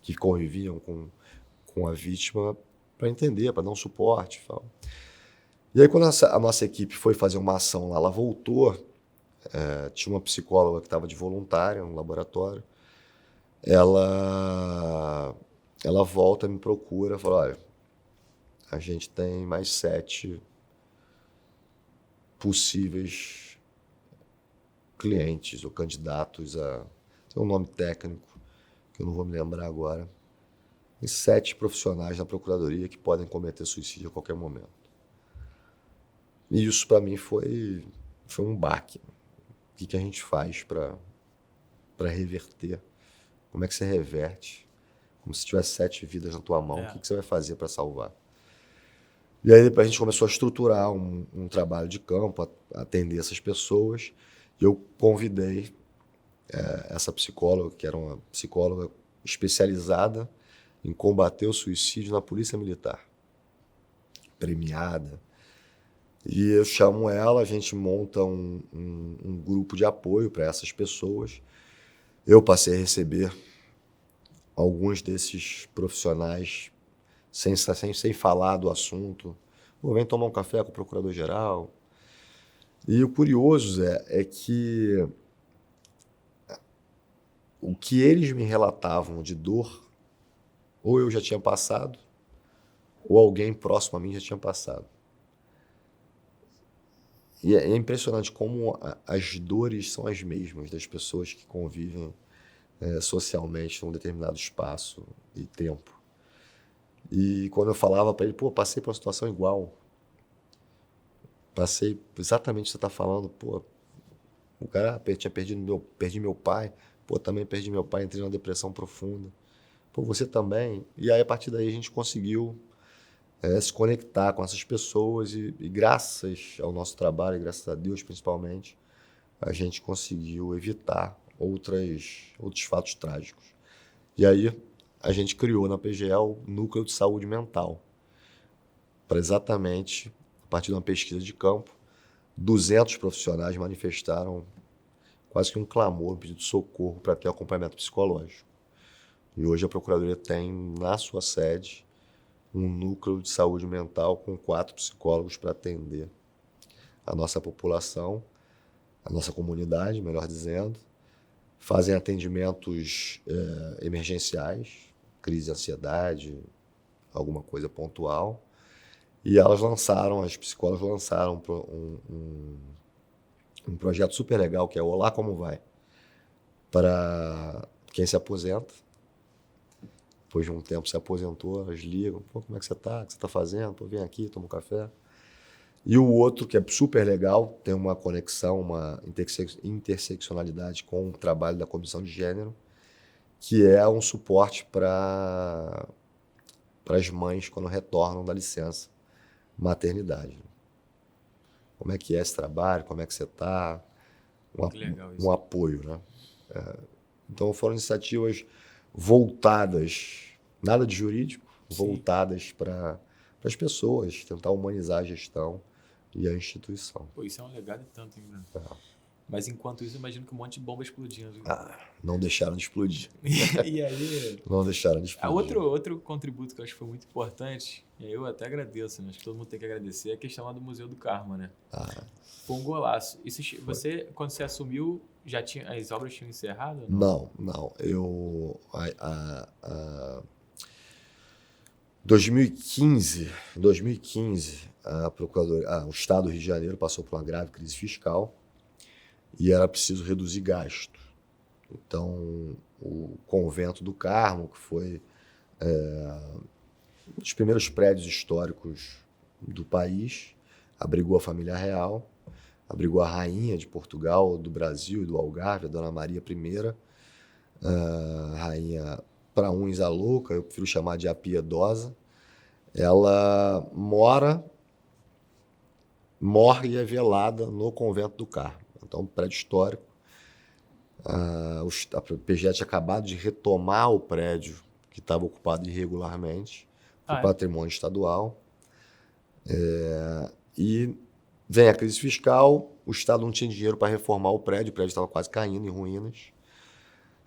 que conviviam com a vítima, para entender, para dar um suporte. E aí quando a nossa equipe foi fazer uma ação lá, ela voltou, tinha uma psicóloga que estava de voluntária no laboratório. Ela volta, me procura e fala, olha, a gente tem mais 7 possíveis clientes ou candidatos tem um nome técnico que eu não vou me lembrar agora. Tem 7 profissionais na procuradoria que podem cometer suicídio a qualquer momento. E isso para mim foi um baque. O que a gente faz para reverter? Como é que você reverte? Como se tivesse 7 vidas na tua mão. O que você vai fazer para salvar? E aí a gente começou a estruturar um trabalho de campo, a atender essas pessoas. E eu convidei essa psicóloga, que era uma psicóloga especializada em combater o suicídio na Polícia Militar, premiada. E eu chamo ela, a gente monta um grupo de apoio para essas pessoas. Eu passei a receber alguns desses profissionais sem falar do assunto. Pô, vem tomar um café com o procurador-geral. E o curioso é que o que eles me relatavam de dor, ou eu já tinha passado, ou alguém próximo a mim já tinha passado. E é impressionante como as dores são as mesmas das pessoas que convivem socialmente num determinado espaço e tempo. E quando eu falava para ele, pô, passei por uma situação igual. Passei exatamente o que você está falando. Pô, o cara tinha perdi meu pai. Pô, também perdi meu pai, entrei numa depressão profunda. Pô, você também. E aí, a partir daí, a gente conseguiu se conectar com essas pessoas e graças ao nosso trabalho, e graças a Deus principalmente, a gente conseguiu evitar outros fatos trágicos. E aí a gente criou na PGE o Núcleo de Saúde Mental, para exatamente, a partir de uma pesquisa de campo, 200 profissionais manifestaram quase que um clamor, um pedido de socorro para ter acompanhamento psicológico. E hoje a Procuradoria tem na sua sede um núcleo de saúde mental com 4 psicólogos para atender a nossa população, a nossa comunidade, melhor dizendo. Fazem atendimentos emergenciais, crise de ansiedade, alguma coisa pontual. E as psicólogas lançaram um projeto super legal que é o Olá, Como Vai? Para quem se aposenta. Depois de um tempo se aposentou, elas ligam, pô, como é que você está? O que você está fazendo? Pô, vem aqui, toma um café. E o outro, que é super legal, tem uma conexão, uma interseccionalidade com o trabalho da Comissão de Gênero, que é um suporte para as mães quando retornam da licença maternidade. Como é que é esse trabalho? Como é que você está? Um apoio, né? Então foram iniciativas voltadas, nada de jurídico, voltadas para as pessoas, tentar humanizar a gestão e a instituição. Pô, isso é um legado e tanto, hein, Bruno? Mas enquanto isso, eu imagino que um monte de bomba explodindo. Não deixaram de explodir. E aí... Não deixaram de explodir. Outro contributo que eu acho que foi muito importante, e eu até agradeço, né? Acho que todo mundo tem que agradecer, é a questão lá do Museu do Karma, né? Foi um golaço. Quando você assumiu, já tinha, as obras tinham encerrado? Não. 2015, o Estado do Rio de Janeiro passou por uma grave crise fiscal e era preciso reduzir gasto. Então, o Convento do Carmo, que foi um dos primeiros prédios históricos do país, abrigou a família real, abrigou a rainha de Portugal, do Brasil e do Algarve, a Dona Maria I, rainha para uns a louca, eu prefiro chamar de a piedosa. Ela morre e é velada no Convento do Carmo. Então, um prédio histórico. A PGE tinha acabado de retomar o prédio que estava ocupado irregularmente, para o patrimônio estadual. E vem a crise fiscal, o Estado não tinha dinheiro para reformar o prédio estava quase caindo em ruínas.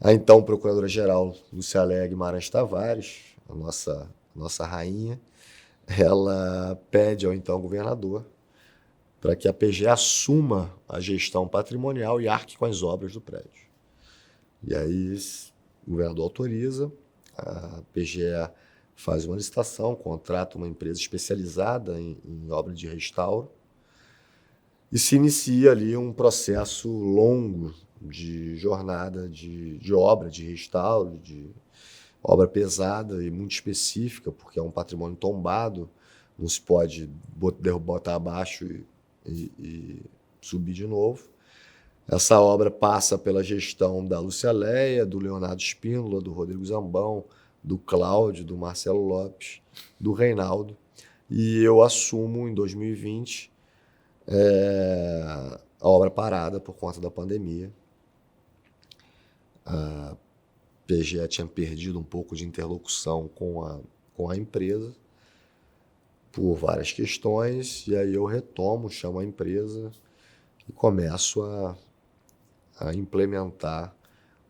A então Procuradora-Geral Lucialéia Guimarães Tavares, a nossa rainha, ela pede ao então governador para que a PGE assuma a gestão patrimonial e arque com as obras do prédio. E aí o governador autoriza, a PGE faz uma licitação, contrata uma empresa especializada em obra de restauro e se inicia ali um processo longo de jornada de obra, de restauro, de obra pesada e muito específica, porque é um patrimônio tombado, não se pode botar abaixo e subir de novo. Essa obra passa pela gestão da Lúcia Leia, do Leonardo Spínola, do Rodrigo Zambão, do Cláudio, do Marcelo Lopes, do Reinaldo. E eu assumo em 2020 a obra parada por conta da pandemia. A PGE tinha perdido um pouco de interlocução com a empresa por várias questões, e aí eu retomo, chamo a empresa e começo a implementar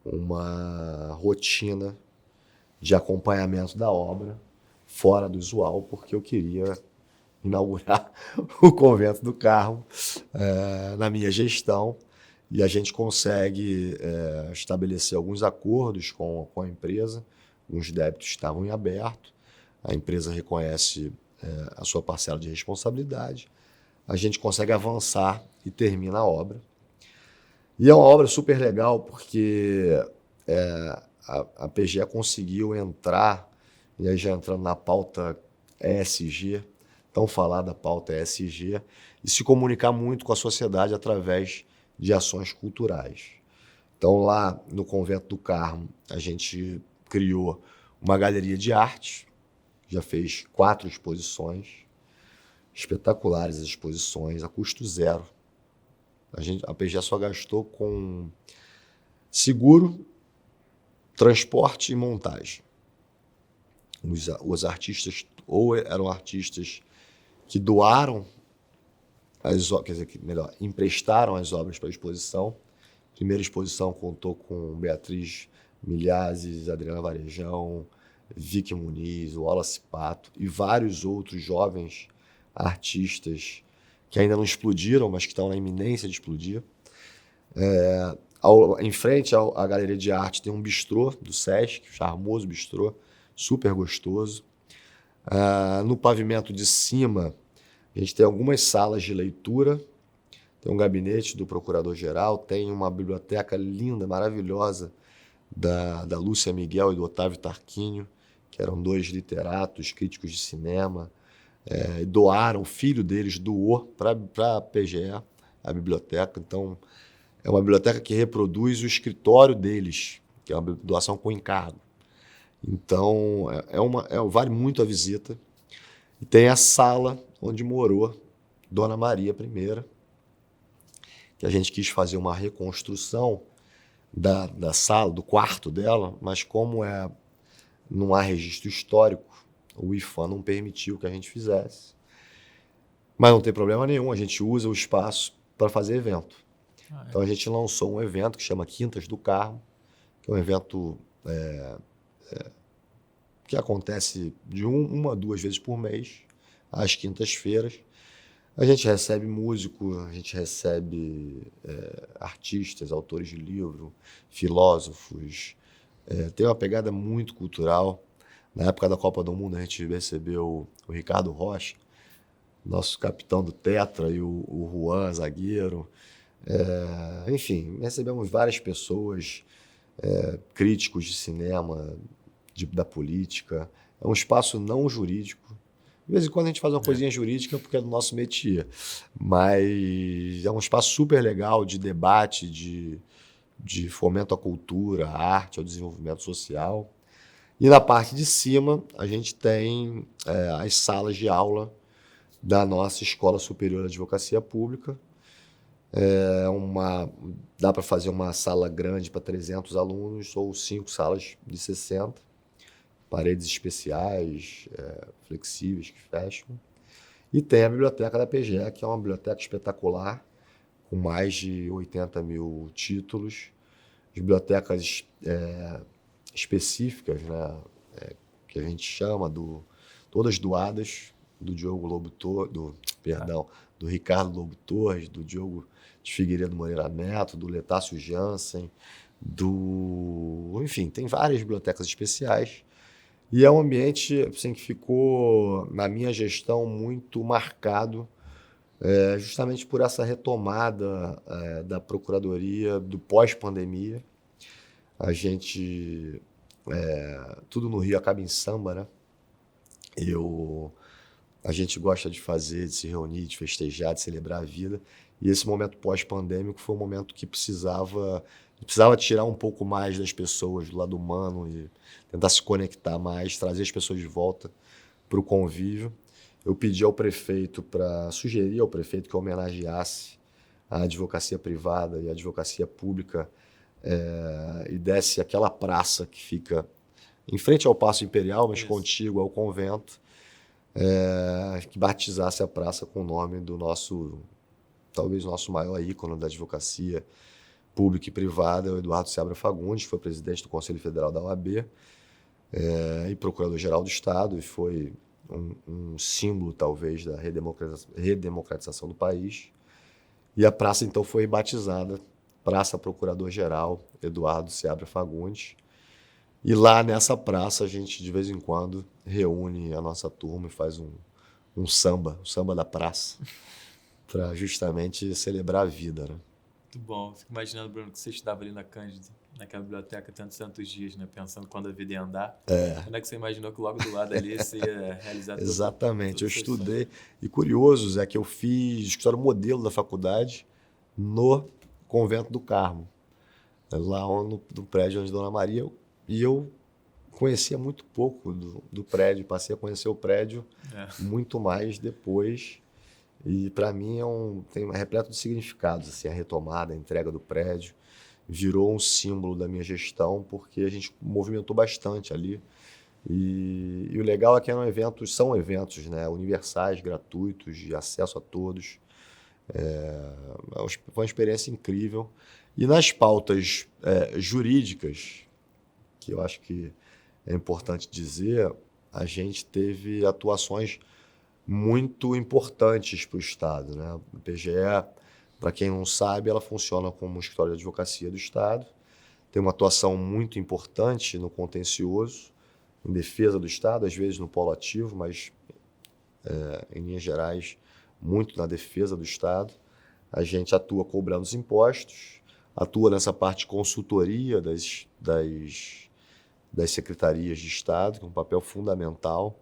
uma rotina de acompanhamento da obra fora do usual, porque eu queria inaugurar o Convento do Carmo na minha gestão, e a gente consegue estabelecer alguns acordos com a empresa, uns débitos estavam em aberto, a empresa reconhece a sua parcela de responsabilidade, a gente consegue avançar e termina a obra. E é uma obra super legal porque a PGE conseguiu entrar, e aí já entrando na pauta ESG, tão falada pauta ESG, e se comunicar muito com a sociedade através de ações culturais. Então lá no Convento do Carmo a gente criou uma galeria de arte, já fez 4 exposições, espetaculares as exposições, a custo zero. A PGE só gastou com seguro, transporte e montagem. Os artistas, ou eram artistas que doaram as obras, quer dizer, melhor, emprestaram as obras para a exposição. A primeira exposição contou com Beatriz Milhazes, Adriana Varejão, Vicky Muniz, Wallace Pato e vários outros jovens artistas que ainda não explodiram, mas que estão na iminência de explodir. Em frente à Galeria de Arte tem um bistrô do Sesc, charmoso bistrô, super gostoso. No pavimento de cima, a gente tem algumas salas de leitura, tem um gabinete do Procurador-Geral, tem uma biblioteca linda, maravilhosa, da Lúcia Miguel e do Otávio Tarquínio, que eram 2 literatos, críticos de cinema, doaram, o filho deles doou para a PGE, a biblioteca. Então, é uma biblioteca que reproduz o escritório deles, que é uma doação com encargo. Então, vale muito a visita. E tem a sala onde morou Dona Maria I, que a gente quis fazer uma reconstrução da sala, do quarto dela, mas como não há registro histórico, o IFAM não permitiu que a gente fizesse. Mas não tem problema nenhum, a gente usa o espaço para fazer evento. Então a gente lançou um evento que chama Quintas do Carmo, que é um evento que acontece de uma a 2 vezes por mês, às quintas-feiras. A gente recebe músico, a gente recebe artistas, autores de livro, filósofos. Tem uma pegada muito cultural. Na época da Copa do Mundo, a gente recebeu o Ricardo Rocha, nosso capitão do Tetra, e o Juan, zagueiro. Enfim, recebemos várias pessoas, críticos de cinema, da política. É um espaço não jurídico. De vez em quando a gente faz uma coisinha jurídica porque é do nosso métier, mas é um espaço super legal de debate, de fomento à cultura, à arte, ao desenvolvimento social. E na parte de cima a gente tem as salas de aula da nossa Escola Superior de Advocacia Pública. Dá para fazer uma sala grande para 300 alunos ou 5 salas de 60. Paredes especiais, flexíveis, que fecham. E tem a biblioteca da PGE, que é uma biblioteca espetacular, com mais de 80 mil títulos. Bibliotecas específicas, né, que a gente chama, todas doadas, do Diogo Lobo, do do Ricardo Lobo Torres, do Diogo de Figueiredo Moreira Neto, do Letácio Jansen, enfim, tem várias bibliotecas especiais. E é um ambiente assim, que ficou, na minha gestão, muito marcado justamente por essa retomada da Procuradoria do pós-pandemia. A gente... tudo no Rio acaba em samba, né? A gente gosta de fazer, de se reunir, de festejar, de celebrar a vida. E esse momento pós-pandêmico foi um momento que precisava tirar um pouco mais das pessoas, do lado humano, e tentar se conectar mais, trazer as pessoas de volta para o convívio. Eu pedi ao prefeito sugerir ao prefeito que homenageasse a advocacia privada e a advocacia pública e desse aquela praça que fica em frente ao Paço Imperial, mas contígua ao convento, que batizasse a praça com o nome do talvez nosso maior ícone da advocacia pública e privada, o Eduardo Seabra Fagundes, que foi presidente do Conselho Federal da OAB e procurador-geral do Estado, e foi um símbolo, talvez, da redemocratização do país. E a praça, então, foi batizada Praça Procurador-Geral Eduardo Seabra Fagundes. E lá nessa praça, a gente, de vez em quando, reúne a nossa turma e faz um samba da praça, para justamente celebrar a vida, né? Muito bom. Fico imaginando, Bruno, que você estava ali na Cândido, naquela biblioteca, tantos dias, né? Pensando quando a vida ia andar. Quando é que você imaginou que logo do lado ali você ia realizar tudo? Exatamente. Eu estudei. E curioso, Zé, que eu fiz escritório modelo da faculdade no Convento do Carmo, lá no prédio onde Dona Maria. E eu conhecia muito pouco do prédio, passei a conhecer o prédio muito mais depois. E para mim tem repleto de significados, assim, a retomada, a entrega do prédio. Virou um símbolo da minha gestão, porque a gente movimentou bastante ali. E o legal é que são eventos, né, universais, gratuitos, de acesso a todos. Foi uma experiência incrível. E nas pautas jurídicas, que eu acho que é importante dizer, a gente teve atuações muito importantes para o Estado, né? A PGE, para quem não sabe, ela funciona como um escritório de advocacia do Estado, tem uma atuação muito importante no contencioso, em defesa do Estado, às vezes no polo ativo, mas, em linhas gerais, muito na defesa do Estado. A gente atua cobrando os impostos, atua nessa parte de consultoria das secretarias de Estado, que é um papel fundamental,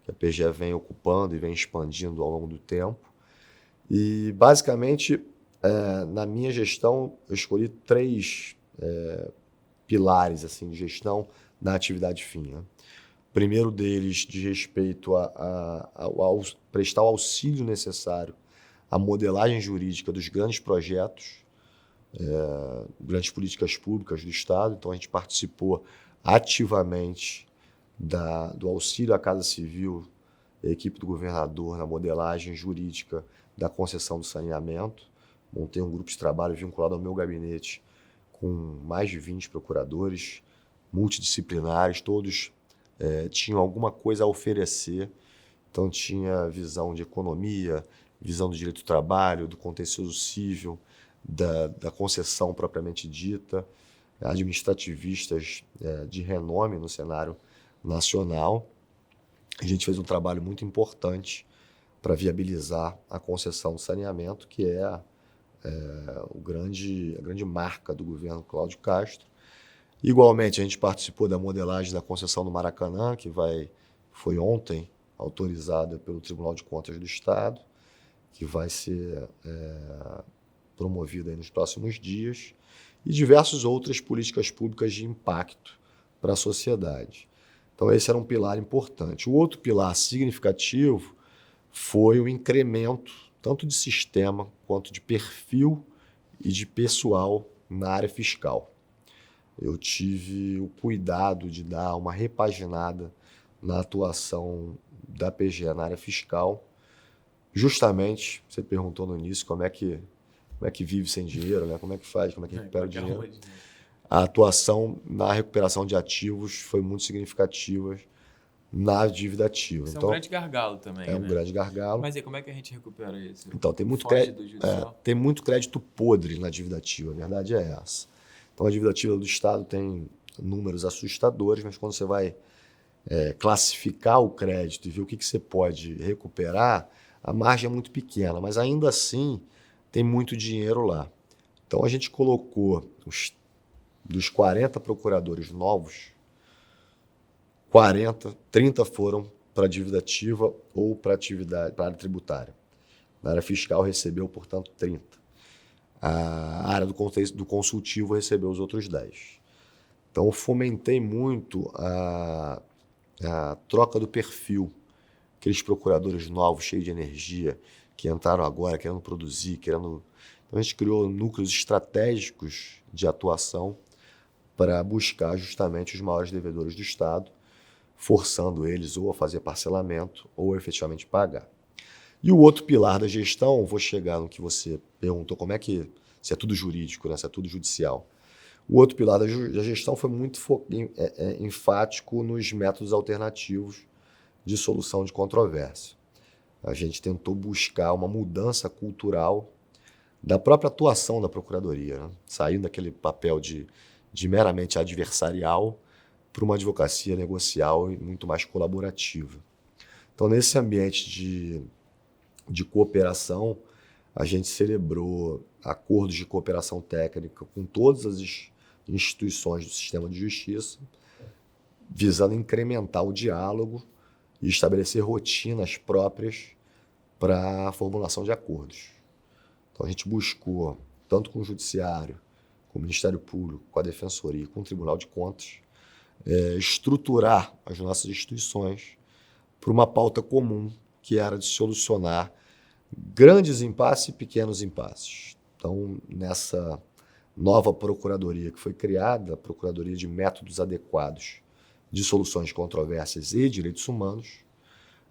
que a PGE vem ocupando e vem expandindo ao longo do tempo. E, basicamente, na minha gestão, eu escolhi 3 pilares assim, de gestão na atividade fim, né? O primeiro deles diz respeito a prestar o auxílio necessário à modelagem jurídica dos grandes projetos, grandes políticas públicas do Estado. Então, a gente participou ativamente do auxílio à Casa Civil e à equipe do governador na modelagem jurídica da concessão do saneamento. Montei um grupo de trabalho vinculado ao meu gabinete com mais de 20 procuradores multidisciplinares, todos tinham alguma coisa a oferecer. Então, tinha visão de economia, visão do direito do trabalho, do contencioso civil, da concessão propriamente dita, administrativistas de renome no cenário nacional. A gente fez um trabalho muito importante para viabilizar a concessão do saneamento, que é a grande marca do governo Cláudio Castro. Igualmente, a gente participou da modelagem da concessão do Maracanã, que foi ontem autorizada pelo Tribunal de Contas do Estado, que vai ser promovida aí nos próximos dias, e diversas outras políticas públicas de impacto para a sociedade. Então, esse era um pilar importante. O outro pilar significativo foi o incremento tanto de sistema quanto de perfil e de pessoal na área fiscal. Eu tive o cuidado de dar uma repaginada na atuação da PGE na área fiscal. Justamente, você perguntou no início como é que vive sem dinheiro, né? Como é que faz, como é que recupera o dinheiro. A atuação na recuperação de ativos foi muito significativa na dívida ativa. Isso então, é um grande gargalo também, é um né? grande gargalo. Mas e como é que a gente recupera isso? Então, tem muito crédito podre na dívida ativa, a verdade é essa. Então, a dívida ativa do Estado tem números assustadores, mas quando você vai classificar o crédito e ver o que você pode recuperar, a margem é muito pequena, mas ainda assim tem muito dinheiro lá. Então, a gente colocou dos 40 procuradores novos, 30 foram para a dívida ativa ou para a área tributária. Na área fiscal recebeu, portanto, 30. A área do consultivo recebeu os outros 10. Então, eu fomentei muito a troca do perfil. Aqueles procuradores novos, cheios de energia, que entraram agora querendo produzir, Então, a gente criou núcleos estratégicos de atuação para buscar justamente os maiores devedores do Estado, forçando eles ou a fazer parcelamento ou efetivamente pagar. E o outro pilar da gestão, vou chegar no que você perguntou, se é tudo jurídico, né? Se é tudo judicial. O outro pilar da gestão foi muito enfático nos métodos alternativos de solução de controvérsia. A gente tentou buscar uma mudança cultural da própria atuação da Procuradoria, né? Saindo daquele papel de meramente adversarial para uma advocacia negocial e muito mais colaborativa. Então, nesse ambiente de cooperação, a gente celebrou acordos de cooperação técnica com todas as instituições do sistema de justiça, visando incrementar o diálogo e estabelecer rotinas próprias para a formulação de acordos. Então, a gente buscou, tanto com o Judiciário, com o Ministério Público, com a Defensoria, com o Tribunal de Contas, estruturar as nossas instituições para uma pauta comum, que era de solucionar grandes impasses e pequenos impasses. Então, nessa nova procuradoria que foi criada, a Procuradoria de Métodos Adequados de Soluções de Controvérsias e Direitos Humanos,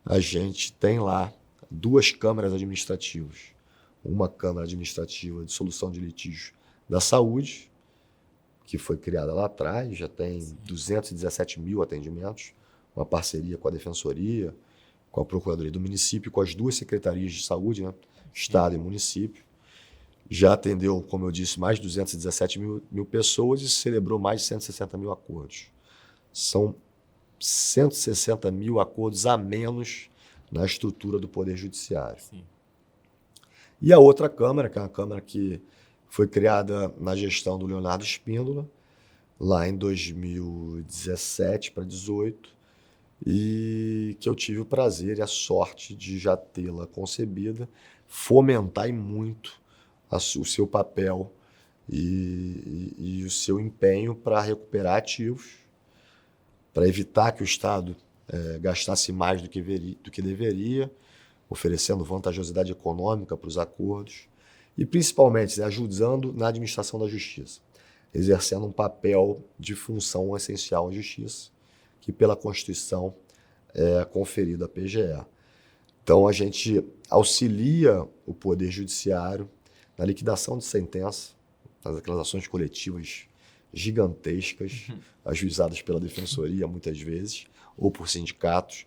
a gente tem lá 2 câmaras administrativas. Uma Câmara Administrativa de Solução de Litígios da Saúde, que foi criada lá atrás, já tem 217 mil atendimentos, uma parceria com a Defensoria, com a Procuradoria do Município, com as 2 secretarias de saúde, né? Estado e município. Já atendeu, como eu disse, mais de 217 mil pessoas e celebrou mais de 160 mil acordos. São 160 mil acordos a menos na estrutura do Poder Judiciário. Sim. E a outra Câmara, que é uma Câmara que foi criada na gestão do Leonardo Spíndola, lá em 2017 para 2018, e que eu tive o prazer e a sorte de já tê-la concebida, fomentar muito o seu papel e o seu empenho para recuperar ativos, para evitar que o Estado gastasse mais do que deveria, oferecendo vantajosidade econômica para os acordos e, principalmente, ajudando na administração da justiça, exercendo um papel de função essencial à justiça, que pela Constituição é conferido à PGE. Então, a gente auxilia o Poder Judiciário na liquidação de sentença, nas ações coletivas gigantescas, ajuizadas pela Defensoria, muitas vezes, ou por sindicatos,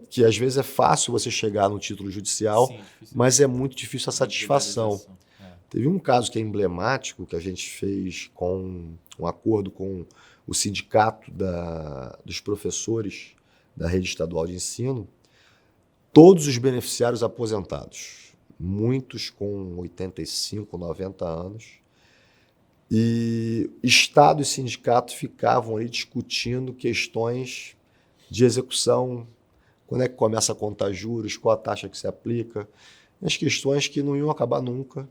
que às vezes é fácil você chegar no título judicial, sim, mas é muito difícil a satisfação. Teve um caso que é emblemático, que a gente fez com um acordo com o sindicato dos professores da rede estadual de ensino, todos os beneficiários aposentados, muitos com 85, 90 anos, e Estado e sindicato ficavam aí discutindo questões de execução, quando é que começa a contar juros, qual a taxa que se aplica, as questões que não iam acabar nunca,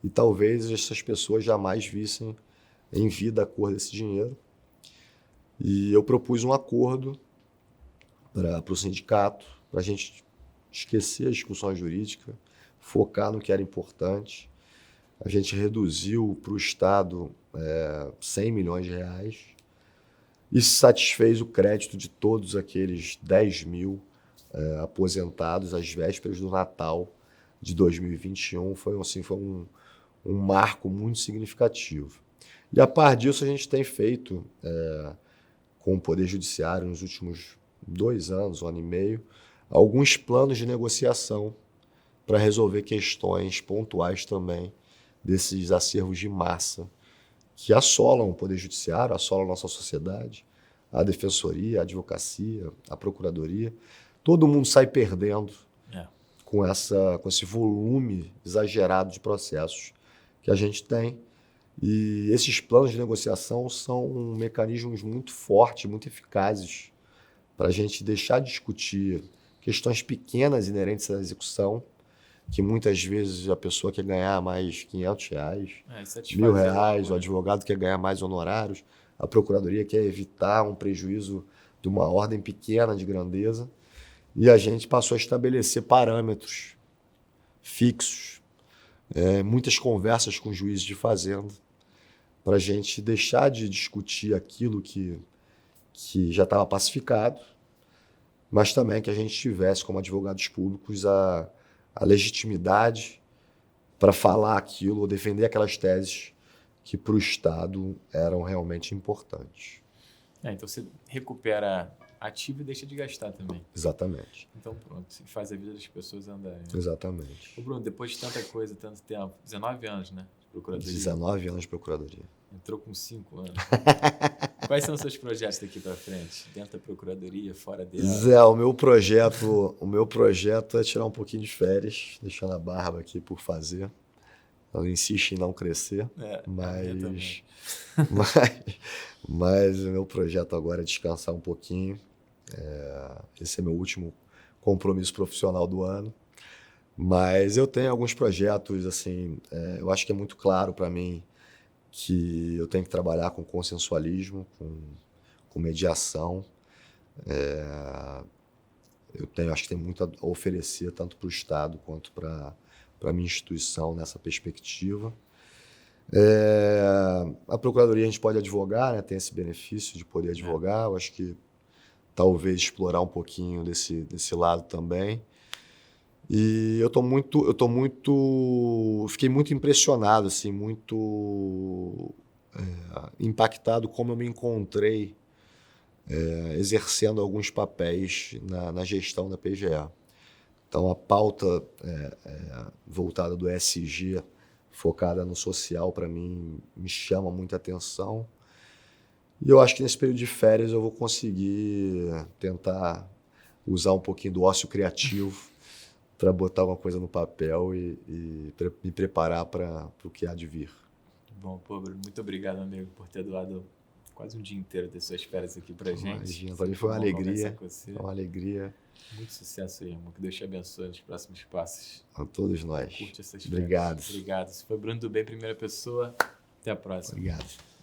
e talvez essas pessoas jamais vissem em vida a cor desse dinheiro. E eu propus um acordo para o sindicato, para a gente esquecer a discussão jurídica, focar no que era importante. A gente reduziu para o Estado 100 milhões de reais e satisfez o crédito de todos aqueles 10 mil aposentados às vésperas do Natal de 2021. Foi um marco muito significativo. E a par disso, a gente tem feito com o Poder Judiciário nos últimos 2 anos, 1 ano e meio, alguns planos de negociação para resolver questões pontuais também desses acervos de massa que assolam o Poder Judiciário, assolam a nossa sociedade, a Defensoria, a Advocacia, a Procuradoria. Todo mundo sai perdendo com esse volume exagerado de processos que a gente tem. E esses planos de negociação são mecanismos muito fortes, muito eficazes para a gente deixar de discutir questões pequenas inerentes à execução, que muitas vezes a pessoa quer ganhar mais R$500, R$1.000, o advogado quer ganhar mais honorários, a Procuradoria quer evitar um prejuízo de uma ordem pequena de grandeza, e a gente passou a estabelecer parâmetros fixos, muitas conversas com juízes de fazenda, para a gente deixar de discutir aquilo que já estava pacificado, mas também que a gente tivesse, como advogados públicos, a legitimidade para falar aquilo ou defender aquelas teses que para o Estado eram realmente importantes. Então você recupera ativo e deixa de gastar também. Exatamente. Então pronto, você faz a vida das pessoas andarem. Exatamente. Ô Bruno, depois de tanta coisa, tanto tempo, 19 anos, né? De procuradoria. 19 anos de procuradoria. Entrou com 5 anos. Quais são os seus projetos daqui para frente? Dentro da procuradoria, fora dela? Zé, o meu projeto é tirar um pouquinho de férias, deixando a barba aqui por fazer. Ela insiste em não crescer, mas o meu projeto agora é descansar um pouquinho. Esse é meu último compromisso profissional do ano. Mas eu tenho alguns projetos, assim, eu acho que é muito claro para mim que eu tenho que trabalhar com consensualismo, com mediação. Acho que tem muito a oferecer, tanto para o Estado quanto para a minha instituição nessa perspectiva. A Procuradoria a gente pode advogar, né? Tem esse benefício de poder advogar. Eu acho que talvez explorar um pouquinho desse lado também. E fiquei muito impressionado, assim, muito impactado como eu me encontrei exercendo alguns papéis na gestão da PGE. Então, a pauta voltada do ESG, focada no social, para mim, me chama muita atenção. E eu acho que nesse período de férias eu vou conseguir tentar usar um pouquinho do ócio criativo para botar uma coisa no papel e me preparar para o que há de vir. Bom, Bruno, muito obrigado, amigo, por ter doado quase um dia inteiro das suas férias aqui pra gente. Imagina, para mim foi uma alegria. Uma alegria. Muito sucesso aí, irmão. Que Deus te abençoe nos próximos passos. A todos nós. Curte essas férias. Obrigado. Obrigado. Esse foi Bruno do Bem, primeira pessoa. Até a próxima. Obrigado.